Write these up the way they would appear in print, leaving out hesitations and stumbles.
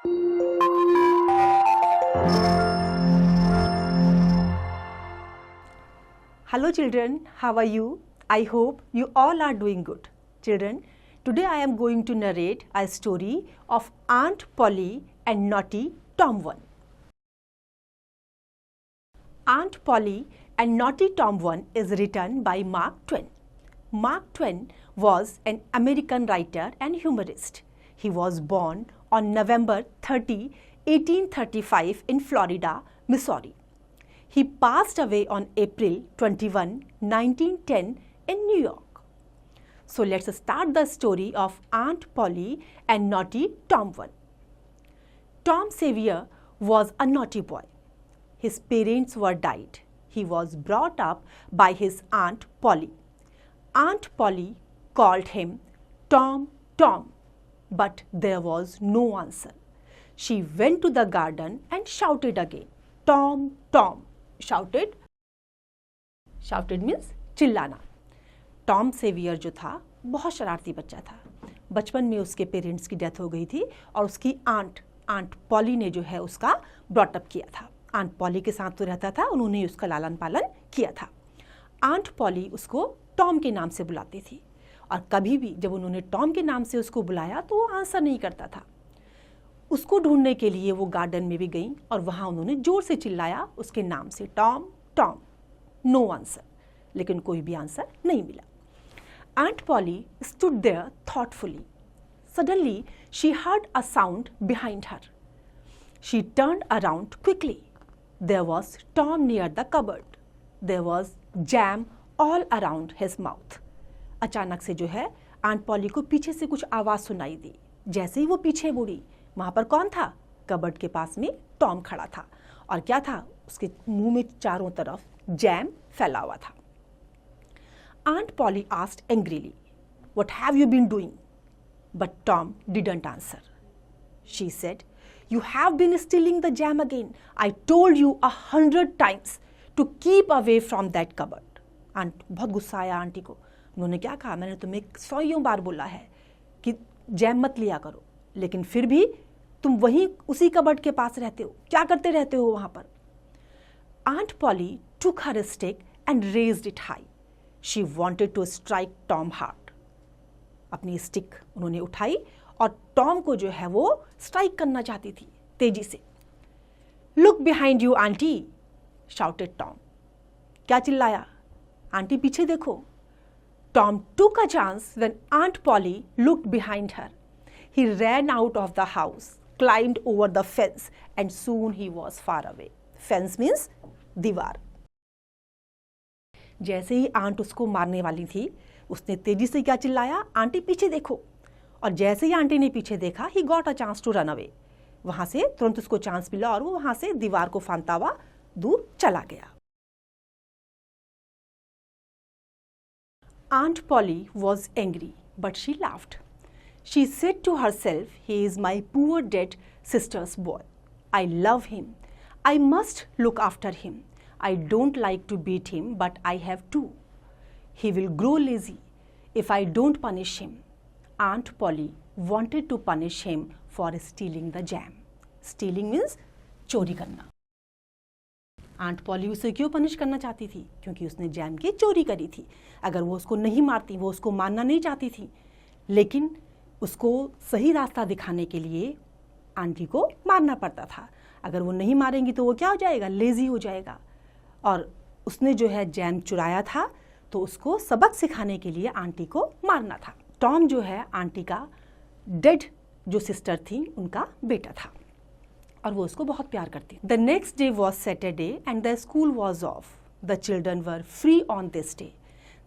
Hello children, how are you? I hope you all are doing good. Children, today I am going to narrate a story of Aunt Polly and naughty Tom 1. Aunt Polly and naughty Tom 1 is written by Mark Twain. Mark Twain was an American writer and humorist. He was born on November 30, 1835 in Florida, Missouri. He passed away on April 21, 1910 in New York. So let's start the story of Aunt Polly and naughty Tom 1. Tom Sawyer was a naughty boy. His parents were died. He was brought up by his Aunt Polly. Aunt Polly called him Tom, Tom, but there was no answer. She went to the garden and shouted again, Tom, Tom. Shouted means चिल्लाना. Tom saviour जो था बहुत शरारती बच्चा था. बचपन में उसके पेरेंट्स की डेथ हो गई थी और उसकी आंट पॉली ने जो है उसका ब्रॉटअप किया था. आंट पॉली के साथ तो रहता था, उन्होंने उसका लालन पालन किया था. आंट पॉली उसको टॉम के नाम से बुलाती थी और कभी भी जब उन्होंने टॉम के नाम से उसको बुलाया तो वो आंसर नहीं करता था. उसको ढूंढने के लिए वो गार्डन में भी गई और वहाँ उन्होंने जोर से चिल्लाया उसके नाम से, टॉम, टॉम. नो आंसर, लेकिन कोई भी आंसर नहीं मिला. Aunt Polly stood there thoughtfully. Suddenly, she heard a sound behind her. She turned around quickly. There was Tom near the cupboard. There was jam all around his mouth. अचानक से जो है aunt poly को पीछे से कुछ आवाज़ सुनाई दी. जैसे ही वो पीछे मुड़ी, वहाँ पर कौन था? कबर्ड के पास में टॉम खड़ा था. और क्या था? उसके मुंह में चारों तरफ जैम फैला हुआ था. Aunt Polly asked angrily, "What have you been doing?" But Tom didn't answer. She said, "You have been stealing the jam again. I told you 100 times to keep away from that cupboard." बहुत गुस्सा आया aunty को. उन्होंने क्या कहा? मैंने तुम्हें 100 बार बोला है कि जैम मत लिया करो, लेकिन फिर भी तुम वहीं उसी कबर्ड के पास रहते हो. क्या करते रहते हो वहाँ पर? Aunt Polly took her stick and raised it high. She wanted to strike Tom hard. अपनी स्टिक उन्होंने उठाई और टॉम को जो है वो स्ट्राइक करना चाहती थी तेजी से. Look behind you, auntie, shouted Tom. क्या चिल्लाया? आंटी पीछे देखो. Tom took a chance when Aunt Polly looked behind her. He ran out of the house, climbed over the fence, and soon he was far away. Fence means दीवार. जैसे ही aunt उसको मारने वाली थी, उसने तेजी से क्या चिल्लाया? आंटी पीछे देखो. और जैसे ही आंटी ने पीछे देखा, he got a chance to run away. वहां से तुरंत उसको चांस मिला और वो वहां से दीवार को फांदता हुआ दूर चला गया. Aunt Polly was angry, but she laughed. She said to herself, "He is my poor dead sister's boy. I love him. I must look after him. I don't like to beat him, but I have to. He will grow lazy if I don't punish him." Aunt Polly wanted to punish him for stealing the jam. Stealing means चोरी करना. Aunt poly उसे क्यों punish करना चाहती थी? क्योंकि उसने jam की चोरी करी थी. अगर वो उसको नहीं मारती, वो उसको मारना नहीं चाहती थी, लेकिन उसको सही रास्ता दिखाने के लिए आंटी को मारना पड़ता था. अगर वो नहीं मारेंगी तो वो क्या हो जाएगा? लेजी हो जाएगा. और उसने जो है जैम चुराया था, तो उसको सबक सिखाने के लिए आंटी को मारना था. टॉम जो है आंटी का डेड जो सिस्टर थी उनका बेटा था और वो उसको बहुत प्यार करती. The next day was Saturday and the school was off. The children were free on this day.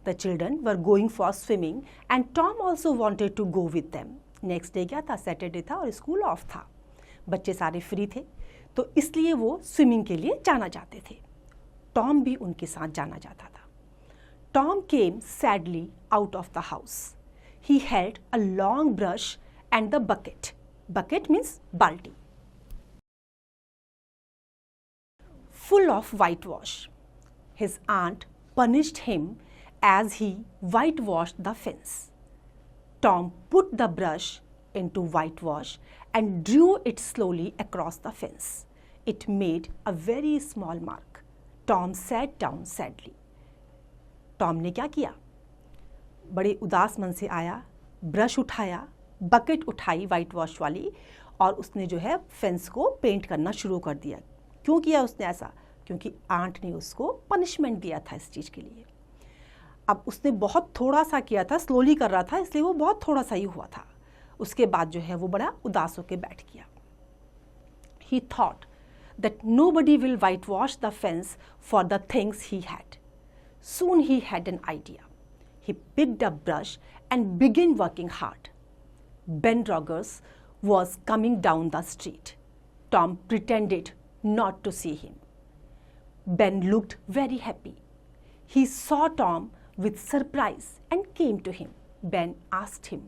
The children were going for swimming and Tom also wanted to go with them. Next day क्या था? Saturday था और school of था. बच्चे सारे free थे, तो इसलिए वो स्विमिंग के लिए जाना चाहते थे. टॉम भी उनके साथ जाना चाहता था. Tom came sadly out of the house. He held a long brush and the bucket. Bucket means बाल्टी. Full of whitewash. His aunt punished him as he whitewashed the fence. Tom put the brush into whitewash and drew it slowly across the fence. It made a very small mark. Tom sat down sadly. Tom ने क्या किया? बड़े उदास मन से आया, brush उठाया, bucket उठाई वाइट वॉश वाली, और उसने जो है फेंस को पेंट करना शुरू कर दिया। क्यों किया उसने ऐसा? क्योंकि आंट ने उसको पनिशमेंट दिया था इस चीज़ के लिए। अब उसने बहुत थोड़ा सा किया था, स्लोली कर रहा था, इसलिए वो बहुत थोड़ा सा ही हुआ था। उसके बाद जो है वो बड़ा उदास होकर बैठ गया। He thought that nobody will whitewash the fence for the things he had. Soon he had an idea. He picked up brush and began working hard. Ben Rogers was coming down the street. Tom pretended not to see him. Ben looked very happy. He saw Tom with surprise and came to him. Ben asked him,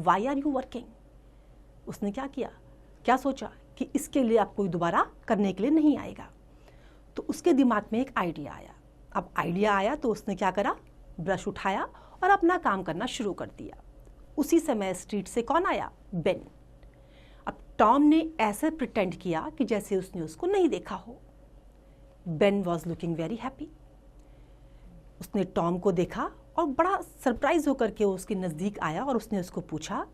"Why are you working?" उसने क्या किया? क्या सोचा कि इसके लिए आप कोई दोबारा करने के लिए नहीं आएगा। तो उसके दिमाग में एक आइडिया आया। अब आइडिया आया तो उसने क्या करा? ब्रश उठाया और अपना काम करना शुरू कर दिया। उसी समय स्ट्रीट से कौन आया? बेन। अब टॉम ने ऐसे प्रिटेंड किया कि जैसे उसने उसको नहीं देखा हो। Ben was looking very happy. उसने टॉम को देखा और बड़ा सरप्राइज होकर के उसके नज़दीक आया और उसने उसको पूछा,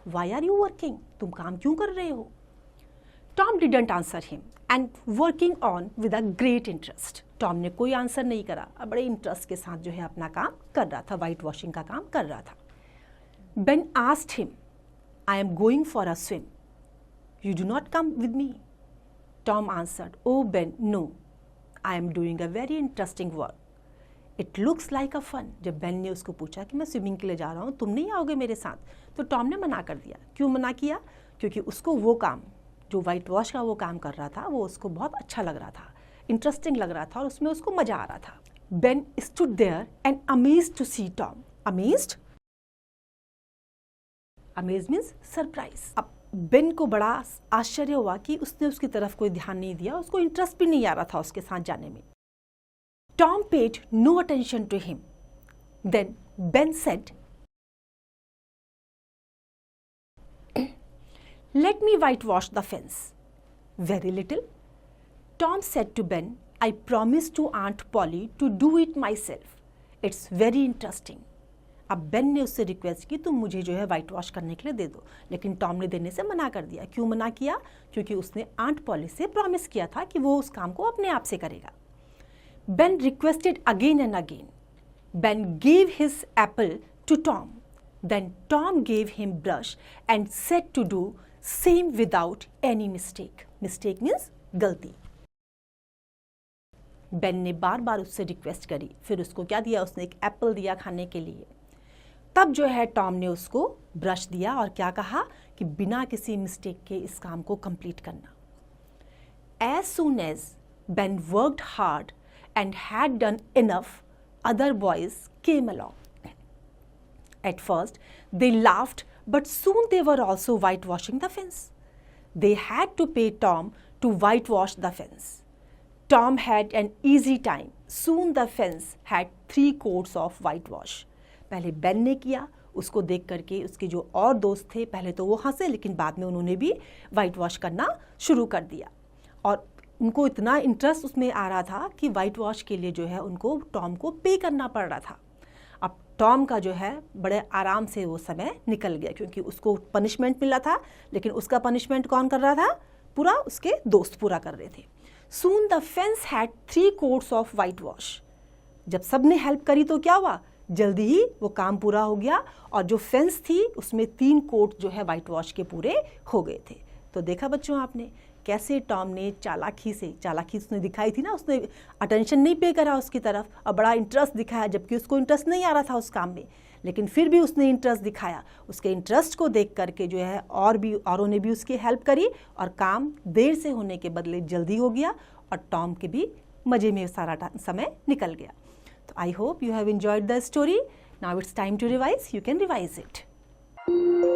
"Why are you working?" तुम काम क्यों कर रहे हो? Tom didn't answer him and working on with a great interest. Tom ने कोई आंसर नहीं करा, बड़े इंटरेस्ट के साथ जो है अपना काम कर रहा था, वाइट वॉशिंग का काम कर रहा था। Ben asked him, "I am going for a swim. You do not come with me." Tom answered, "Oh Ben, no. I am doing a very interesting work. It looks like a fun." जब Ben ने उसको पूछा कि मैं swimming के लिए जा रहा हूँ, तुम नहीं आओगे मेरे साथ, तो टॉम ने मना कर दिया। क्यों मना किया? क्योंकि उसको वो काम, जो वाइट वॉश का वो काम कर रहा था, वो उसको बहुत अच्छा लग रहा था, इंटरेस्टिंग लग रहा था और उसमें उसको मजा आ रहा था। Ben stood there and amazed to see Tom. Amazed? Amazed means surprise. अब बेन को बड़ा आश्चर्य हुआ कि उसने उसकी तरफ कोई ध्यान नहीं दिया, उसको इंटरेस्ट भी नहीं आ रहा था उसके साथ जाने में। Tom paid no attention to him. Then Ben said, "Let me whitewash the fence." "Very little." Tom said to Ben, "I promised to Aunt Polly to do it myself. It's very interesting." अब Ben ने उससे request की, तुम मुझे जो है white wash करने के लिए दे दो, लेकिन टॉम ने देने से मना कर दिया। क्यों मना किया? क्योंकि उसने आंट पॉली से प्रॉमिस किया था कि वो उस काम को अपने आप से करेगा। Ben requested again and again. Ben gave his apple to Tom. Then Tom gave him brush and said to do same without any mistake. Mistake means गलती। बेन ने बार बार उससे रिक्वेस्ट करी, फिर उसको क्या दिया? उसने एक एप्पल दिया खाने के लिए। तब जो है टॉम ने उसको ब्रश दिया और क्या कहा कि बिना किसी मिस्टेक के इस काम को कंप्लीट करना। As soon as Ben worked hard and had done enough, other boys came along. At first, they laughed, but soon they were also whitewashing the fence. They had to pay Tom to whitewash the fence. Tom had an easy time. Soon the fence had 3 coats of whitewash. पहले Ben ने किया, उसको देख करके उसके जो और दोस्त थे पहले तो वो हंसे, लेकिन बाद में उन्होंने भी वाइट वॉश करना शुरू कर दिया और उनको इतना इंटरेस्ट उसमें आ रहा था कि वाइट वॉश के लिए जो है उनको टॉम को पे करना पड़ रहा था। अब टॉम का जो है बड़े आराम से वो समय निकल गया, क्योंकि उसको पनिशमेंट मिला था, लेकिन उसका पनिशमेंट कौन कर रहा था? पूरा उसके दोस्त पूरा कर रहे थे। Soon the fence had 3 coats of whitewash. जब सब ने हेल्प करी तो क्या हुआ? जल्दी ही वो काम पूरा हो गया और जो फेंस थी उसमें 3 कोट जो है वाइट वॉश के पूरे हो गए थे। तो देखा बच्चों आपने कैसे टॉम ने चालाकी उसने दिखाई थी ना, उसने अटेंशन नहीं पे करा उसकी तरफ और बड़ा इंटरेस्ट दिखाया, जबकि उसको इंटरेस्ट नहीं आ रहा था उस काम में, लेकिन फिर भी उसने इंटरेस्ट दिखाया। उसके इंटरेस्ट को देख करके जो है औरों ने भी उसकी हेल्प करी और काम देर से होने के बदले जल्दी हो गया और टॉम के भी मज़े में सारा समय निकल गया। So I hope you have enjoyed the story. Now it's time to revise. You can revise it.